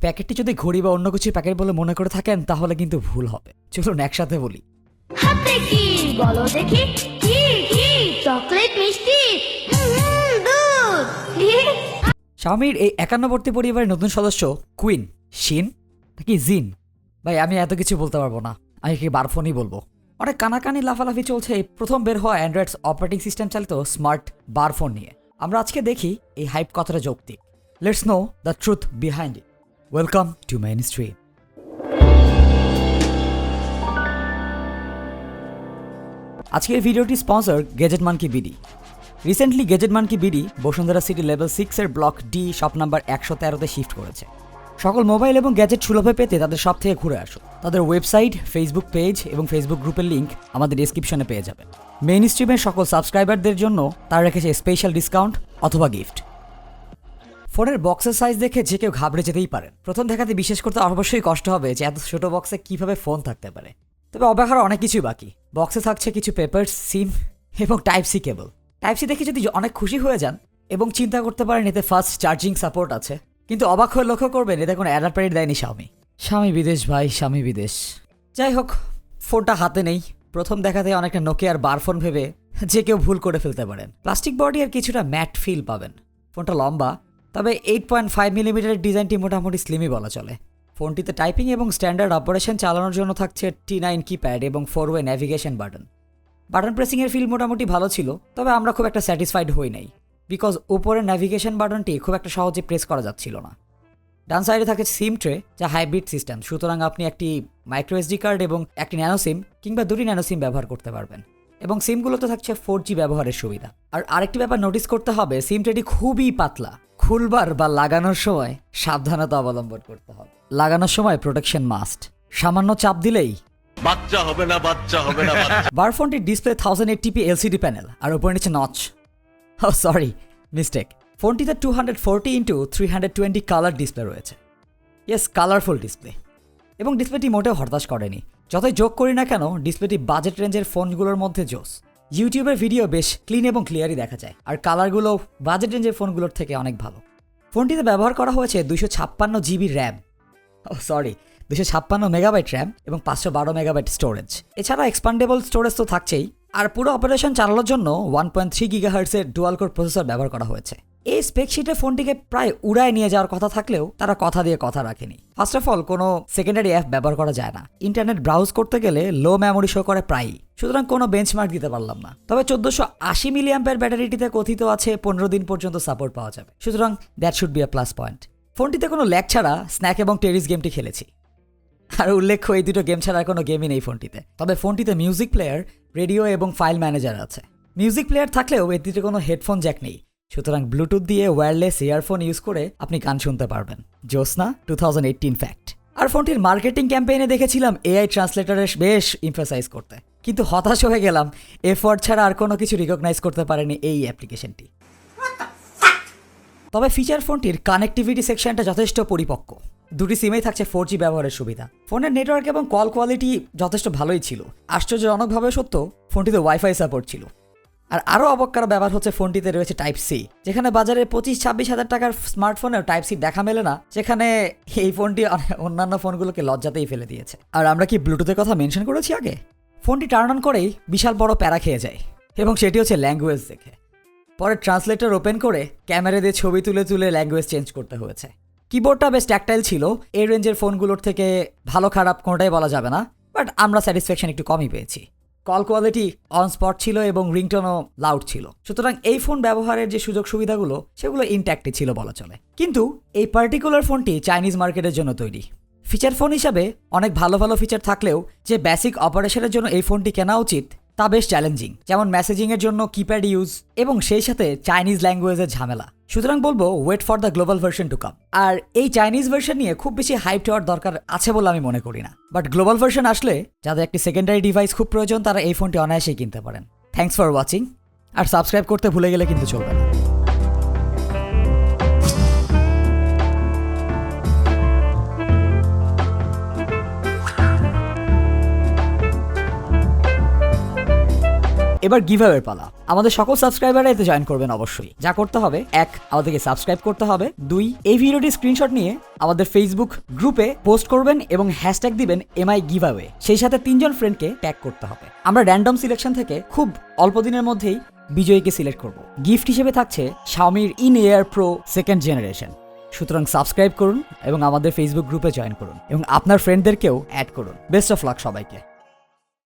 প্যাকেটটি যদি ঘড়ি বা অন্য কিছু প্যাকেট বলে মনে করে থাকেন তাহলে কিন্তু ভুল হবে। চলুন একসাথে বলি। হাতে কি বলো দেখি, কি কি চকলেট মিষ্টি দুধ। শাওমির এই 51 পরিবারের নতুন সদস্য কুইন, শিন নাকি জিন, ভাই আমি এত কিছু বলতে পারবো না, আমি কি বারফোনই বলবো। অনেক কানাকানি লাফালাফি চলছে এই প্রথম বের হওয়া অ্যান্ড্রয়েড অপারেটিং সিস্টেম চালিত স্মার্ট বারফোন নিয়ে। আমরা আজকে দেখি এই হাইপ কতটা যৌক্তিক। Let's know the truth behind it. Welcome to main stream. আজকের ভিডিওটি sponsor gadget monkey BD. Recently gadget monkey BD Bashundhara city level 6 block D shop number 113-তে শিফট করেছে। সকল মোবাইল এবং গ্যাজেট সুলভে পেতে তাদের শপ থেকে ঘুরে আসুন। তাদের ওয়েবসাইট, ফেসবুক পেজ এবং ফেসবুক গ্রুপের লিঙ্ক আমাদের ডেসক্রিপশনে পেয়ে যাবেন। মেইন স্ট্রিমের সকল সাবস্ক্রাইবারদের জন্য তারা রেখেছে স্পেশাল ডিসকাউন্ট অথবা গিফট। ফোনের বক্সের সাইজ দেখে যে কেউ ঘাবড়ে যেতেই পারেন। প্রথম দেখাতে বিশেষ করতে অবশ্যই কষ্ট হবে যে এত ছোট বক্সে কিভাবে ফোন থাকতে পারে। তবে অবাক হওয়ার অনেক কিছুই বাকি। বক্সে থাকছে কিছু পেপারস, সিম এবং type C cable. Type C দেখে যদি অনেক খুশি হয়ে যান এবং চিন্তা করতে পারেন এতে ফাস্ট চার্জিং সাপোর্ট আছে, কিন্তু অবাক হয়ে লক্ষ্য করবেন এতে কোনো অ্যাডাপ্টার দেয়নি শাওমি। স্বামী বিদেশ ভাই, স্বামী বিদেশ। যাই হোক, ফোনটা হাতে নেই। প্রথম দেখাতে অনেকটা নোকিয়ার বারফোন ভেবে যে কেউ ভুল করে ফেলতে পারেন। প্লাস্টিক বডি আর কিছুটা ম্যাট ফিল পাবেন। ফোনটা লম্বা, তবে 8.5 মিলিমিটারের ডিজাইনটি মোটামুটি স্লিমই বলা চলে। ফোনটিতে টাইপিং এবং স্ট্যান্ডার্ড অপারেশন চালানোর জন্য থাকছে T9 কিপ্যাড এবং 4-ওয়ে ন্যাভিগেশন বাটন। বাটন প্রেসিংয়ের ফিল মোটামুটি ভালো ছিল, তবে আমরা খুব একটা স্যাটিসফাইড হই নাই, বিকজ উপরের ন্যাভিগেশন বাটনটি খুব একটা সহজে প্রেস করা যাচ্ছিল না। ডান সাইডে থাকে সিম ট্রে, যা হাইব্রিড সিস্টেম, সুতরাং আপনি একটি মাইক্রো এসডি কার্ড এবং একটি ন্যানো সিম কিংবা দুটি ন্যানো সিম ব্যবহার করতে পারবেন। এবং সিমগুলোতে থাকছে 4G ব্যবহারের সুবিধা। আর আরেকটি ব্যাপার নোটিস করতে হবে, সিম ট্রেটি খুবই পাতলা। খুলবার বা লাগানোর সময় সাবধানতা অবলম্বন করতে হবে। লাগানোর সময় প্রোটেকশন মাস্ট। সামান্য চাপ দিলেই বাচ্চা হবে না। বারফোনটির ডিসপ্লে 1080p এলসিডি প্যানেল আর উপরে নিচে নচ। Oh sorry, mistake. ফোনটিতে 240x320 কালার ডিসপ্লে রয়েছে। Yes, colourful display. এবং ডিসপ্লেটি মোটেও হতাশ করেনি। যতই যোগ করি না কেন, ডিসপ্লেটি বাজেট রেঞ্জের ফোনগুলোর মধ্যে জোস। ইউটিউবের ভিডিও বেশ ক্লিন এবং ক্লিয়ারই দেখা যায়, আর কালারগুলো বাজেট রেঞ্জের ফোনগুলোর থেকে অনেক ভালো। ফোনটিতে ব্যবহার করা হয়েছে 256GB র্যাম, 256 মেগাবাইট র্যাম এবং 512 মেগাবাইট স্টোরেজ। এছাড়া এক্সপান্ডেবল স্টোরেজ তো থাকছেই। আর পুরো অপারেশন চালানোর জন্য 1.3 গিগাহার্টজের ডুয়াল কোর প্রসেসর ব্যবহার করা হয়েছে। এই স্পেকশিটে ফোনটিকে প্রায় উড়ায় নিয়ে যাওয়ার কথা থাকলেও তারা কথা দিয়ে কথা রাখেনি। ফার্স্ট অফ অল, কোনো সেকেন্ডারি অ্যাপ ব্যবহার করা যায় না। ইন্টারনেট ব্রাউজ করতে গেলে লো মেমোরি শো করে প্রায়ই, সুতরাং কোনো বেঞ্চমার্ক দিতে পারলাম না। তবে 1480 মিলিঅ্যাম্পের ব্যাটারিটিতে কথিত আছে 15 দিন পর্যন্ত সাপোর্ট পাওয়া যাবে, সুতরাং that should be a plus point. ফোনটিতে কোনো ল্যাগ ছাড়া স্ন্যাক এবং টেরিস গেমটি খেলেছি। আর উল্লেখ্য, এই দুটো গেম ছাড়া কোনো গেমই নেই ফোনটিতে। তবে ফোনটিতে মিউজিক প্লেয়ার, রেডিও এবং ফাইল ম্যানেজার আছে। মিউজিক প্লেয়ার থাকলেও এটিতে কোনো হেডফোন জ্যাক নেই, সুতরাং ব্লুটুথ দিয়ে ওয়্যারলেস ইয়ারফোন ইউজ করে আপনি গান শুনতে পারবেন। জোসনা 2018 ফ্যাক্ট। আর ফোনটির মার্কেটিং ক্যাম্পেইনে দেখেছিলাম এআই ট্রান্সলেটরের বেশ ইমফাসাইজ করতে, কিন্তু হতাশ হয়ে গেলাম এফওয়ার্ড ছাড়া আর কোনো কিছু রিকগনাইজ করতে পারেনি এই অ্যাপ্লিকেশনটি। তবে ফিচার ফোনটির কানেক্টিভিটি সেকশনটা যথেষ্ট পরিপক্ক। দুটি সিমেই থাকছে 4G ব্যবহারের সুবিধা। ফোনের নেটওয়ার্ক এবং কল কোয়ালিটি যথেষ্ট ভালোই ছিল। আশ্চর্যজনকভাবে সত্য, ফোনটিতে ওয়াইফাই সাপোর্ট ছিল। আর আরও অবাক করা ব্যাপার হচ্ছে ফোনটিতে রয়েছে টাইপ সি, যেখানে বাজারে 25-26 হাজার টাকার স্মার্টফোনেও টাইপ সি দেখা মেলে না, সেখানে এই ফোনটি অন্যান্য ফোনগুলোকে লজ্জাতেই ফেলে দিয়েছে। আর আমরা কি ব্লুটুথের কথা মেনশন করেছি আগে? ফোনটি টার্ন অন করেই বিশাল বড় প্যারা খেয়ে যায়, এবং সেটি হচ্ছে ল্যাঙ্গুয়েজ দেখে। পরে ট্রান্সলেটর ওপেন করে ক্যামেরা দিয়ে ছবি তুলে তুলে ল্যাঙ্গুয়েজ চেঞ্জ করতে হয়েছে। কিবোর্ডটা বেশ ট্যাকটাইল ছিল। এই রেঞ্জের ফোনগুলোর থেকে ভালো খারাপ কোনোটাই বলা যাবে না, বাট আমরা স্যাটিসফ্যাকশন একটু কমই পেয়েছি। কল কোয়ালিটি অন স্পট ছিল এবং রিংটোনও লাউড ছিল, সুতরাং এই ফোন ব্যবহারের যে সুযোগ সুবিধাগুলো সেগুলো ইনট্যাক্টই ছিল বলা চলে। কিন্তু এই পার্টিকুলার ফোনটি চাইনিজ মার্কেটের জন্য তৈরি। ফিচার ফোন হিসাবে অনেক ভালো ভালো ফিচার থাকলেও যে বেসিক অপারেশনের জন্য এই ফোনটি কেনা উচিত তা বেশ চ্যালেঞ্জিং, যেমন মেসেজিংয়ের জন্য কিপ্যাড ইউজ এবং সেই সাথে চাইনিজ ল্যাঙ্গুয়েজের ঝামেলা। সুতরাং বলবো wait for the global version to come. আর এই চাইনিজ ভার্সন নিয়ে খুব বেশি হাইপ হওয়ার দরকার আছে বলে আমি মনে করি না, বাট গ্লোবাল ভার্সন আসলে যাদের একটি সেকেন্ডারি ডিভাইস খুব প্রয়োজন তারা এই ফোনটি অনায়াসেই কিনতে পারেন। থ্যাঙ্কস ফর ওয়াচিং, আর সাবস্ক্রাইব করতে ভুলে গেলে কিন্তু চলবে না। এবার গিভঅ্যাওয়ের পালা। আমাদের সকল সাবস্ক্রাইবাররা এতে জয়েন করবেন অবশ্যই। যা করতে হবে, 1 আমাদেরকে সাবস্ক্রাইব করতে হবে, 2 এই ভিডিওটির স্ক্রিনশট নিয়ে আমাদের ফেসবুক গ্রুপে পোস্ট করবেন এবং হ্যাশট্যাগ দিবেন এমআই গিভঅ্যাওয়ে। সেই সাথে 3 জন ফ্রেন্ডকে ট্যাগ করতে হবে। আমরা র্যান্ডম সিলেকশন থেকে খুব অল্প দিনের মধ্যেই বিজয়ীকে সিলেক্ট করব। গিফট হিসেবে থাকছে Xiaomiর in air pro 2nd generation. সুতরাং সাবস্ক্রাইব করুন এবং আমাদের ফেসবুক গ্রুপে জয়েন করুন এবং আপনার ফ্রেন্ডদেরকেও অ্যাড করুন। বেস্ট অফ লাক সবাইকে।